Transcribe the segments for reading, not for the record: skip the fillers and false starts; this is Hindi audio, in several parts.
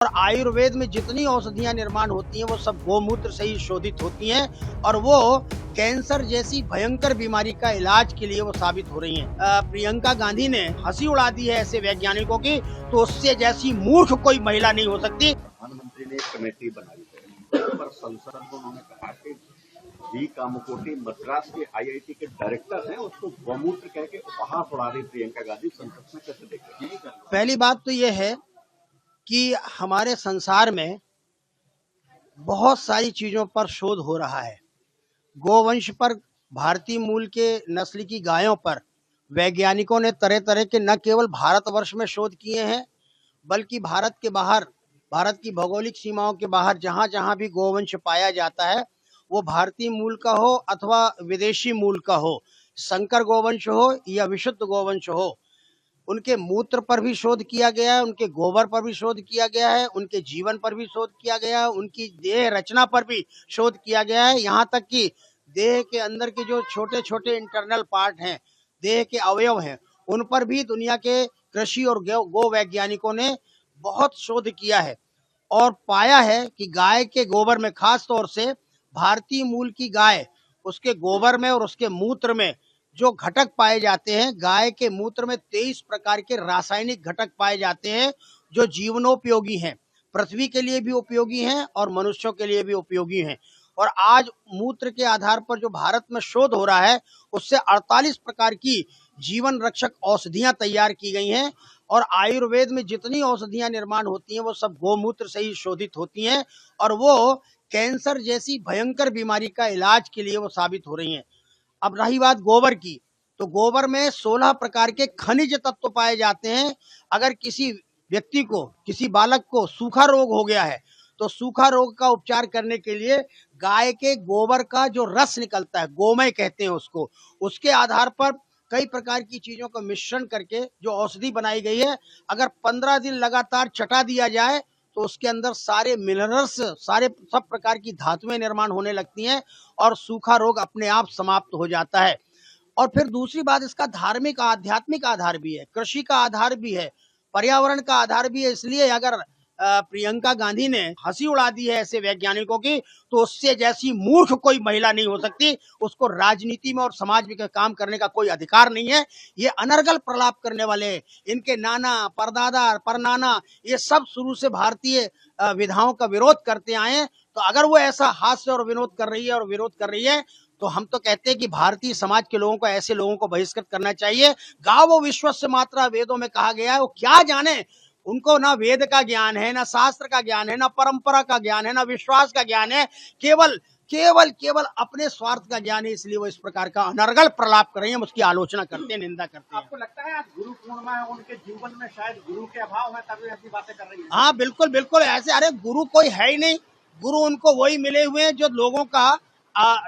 और आयुर्वेद में जितनी औषधियां निर्माण होती हैं वो सब गोमूत्र से ही शोधित होती हैं और वो कैंसर जैसी भयंकर बीमारी का इलाज के लिए वो साबित हो रही हैं। प्रियंका गांधी ने हंसी उड़ा दी है ऐसे वैज्ञानिकों की, तो उससे जैसी मूर्ख कोई महिला नहीं हो सकती। प्रधानमंत्री ने एक कमेटी बनाई है पर संसद में उन्होंने कहा कि वी कामकोटी मद्रास के आईआईटी के डायरेक्टर हैं, उसको गोमूत्र कह के उपहास उड़ा रही प्रियंका गांधी। संसद में कैसे देखें? पहली बात तो ये है कि हमारे संसार में बहुत सारी चीजों पर शोध हो रहा है। गोवंश पर, भारतीय मूल के नस्ल की गायों पर वैज्ञानिकों ने तरह तरह के न केवल भारतवर्ष में शोध किए हैं बल्कि भारत के बाहर, भारत की भौगोलिक सीमाओं के बाहर जहां जहां भी गोवंश पाया जाता है, वो भारतीय मूल का हो अथवा विदेशी मूल का हो, संकर गोवंश हो या विशुद्ध गोवंश हो, उनके मूत्र पर भी शोध किया गया है, उनके गोबर पर भी शोध किया गया है, उनके जीवन पर भी शोध किया गया है, उनकी देह रचना पर भी शोध किया गया है। यहाँ तक कि देह के अंदर के जो छोटे छोटे इंटरनल पार्ट हैं, देह के अवयव हैं, उन पर भी दुनिया के कृषि और गो वैज्ञानिकों ने बहुत शोध किया है और पाया है कि गाय के गोबर में, खास तौर से भारतीय मूल की गाय, उसके गोबर में और उसके मूत्र में जो घटक पाए जाते हैं, गाय के मूत्र में 23 प्रकार के रासायनिक घटक पाए जाते हैं जो जीवनोपयोगी हैं, पृथ्वी के लिए भी उपयोगी हैं और मनुष्यों के लिए भी उपयोगी हैं। और आज मूत्र के आधार पर जो भारत में शोध हो रहा है, उससे 48 प्रकार की जीवन रक्षक औषधियां तैयार की गई हैं और आयुर्वेद में जितनी औषधियां निर्माण होती हैं वो सब गोमूत्र से ही शोधित होती हैं और वो कैंसर जैसी भयंकर बीमारी का इलाज के लिए वो साबित हो रही हैं। अब रही बात गोबर की, तो गोबर में 16 प्रकार के खनिज तत्व पाए जाते हैं। अगर किसी व्यक्ति को, किसी बालक को सूखा रोग हो गया है, तो सूखा रोग का उपचार करने के लिए गाय के गोबर का जो रस निकलता है, गोमय कहते हैं उसको, उसके आधार पर कई प्रकार की चीजों का मिश्रण करके जो औषधि बनाई गई है, अगर 15 दिन लगातार चटा दिया जाए तो उसके अंदर सारे मिनरल्स, सारे सब प्रकार की धातुएं निर्माण होने लगती हैं और सूखा रोग अपने आप समाप्त हो जाता है। और फिर दूसरी बात, इसका धार्मिक आध्यात्मिक आधार भी है, कृषि का आधार भी है, पर्यावरण का आधार भी है। इसलिए अगर प्रियंका गांधी ने हंसी उड़ा दी है ऐसे वैज्ञानिकों की, तो उससे जैसी मूर्ख कोई महिला नहीं हो सकती। उसको राजनीति में और समाज में काम करने का कोई अधिकार नहीं है। ये अनर्गल प्रलाप करने वाले, इनके नाना, परदादा, परनाना, ये सब शुरू से भारतीय विधाओं का विरोध करते आए हैं। तो अगर वो ऐसा हास्य और विनोद कर रही है और विरोध कर रही है, तो हम तो कहते हैं कि भारतीय समाज के लोगों को, ऐसे लोगों को बहिष्कृत करना चाहिए। गावो विश्वस्य मात्रा वेदों में कहा गया है, वो क्या जाने, उनको ना वेद का ज्ञान है, ना शास्त्र का ज्ञान है, ना परंपरा का ज्ञान है, ना विश्वास का ज्ञान है, केवल केवल केवल अपने स्वार्थ का ज्ञान है। इसलिए वो इस प्रकार का अनर्गल प्रलाप कर रही है, उसकी आलोचना करते हैं, निंदा करते हैं। आपको लगता है आज गुरु पूर्णिमा है, उनके जीवन में शायद गुरु के अभाव है तभी ऐसी बातें कर रही है? हाँ बिल्कुल बिल्कुल, ऐसे, अरे गुरु कोई है ही नहीं। गुरु उनको वही मिले हुए हैं जो लोगों का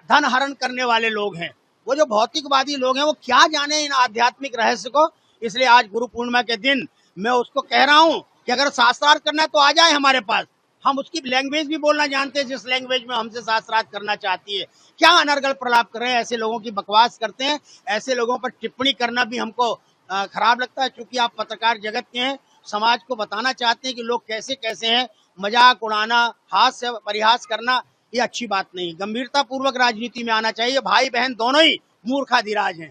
धन हरण करने वाले लोग हैं। वो जो भौतिकवादी लोग हैं वो क्या जाने इन आध्यात्मिक रहस्य को। इसलिए आज गुरु पूर्णिमा के दिन मैं उसको कह रहा हूँ कि अगर शास्त्रार्थ करना है तो आ जाए हमारे पास, हम उसकी लैंग्वेज भी बोलना जानते हैं जिस लैंग्वेज में हमसे शास्त्रार्थ करना चाहती है। क्या अनर्गल प्रलाप कर रहे हैं, ऐसे लोगों की बकवास करते हैं। ऐसे लोगों पर टिप्पणी करना भी हमको खराब लगता है, क्योंकि आप पत्रकार जगत के हैं, समाज को बताना चाहते हैं कि लोग कैसे कैसे हैं। मजाक उड़ाना, हास्य परिहास करना, ये अच्छी बात नहीं। गंभीरता पूर्वक राजनीति में आना चाहिए। भाई बहन दोनों ही मूर्खाधिराज हैं।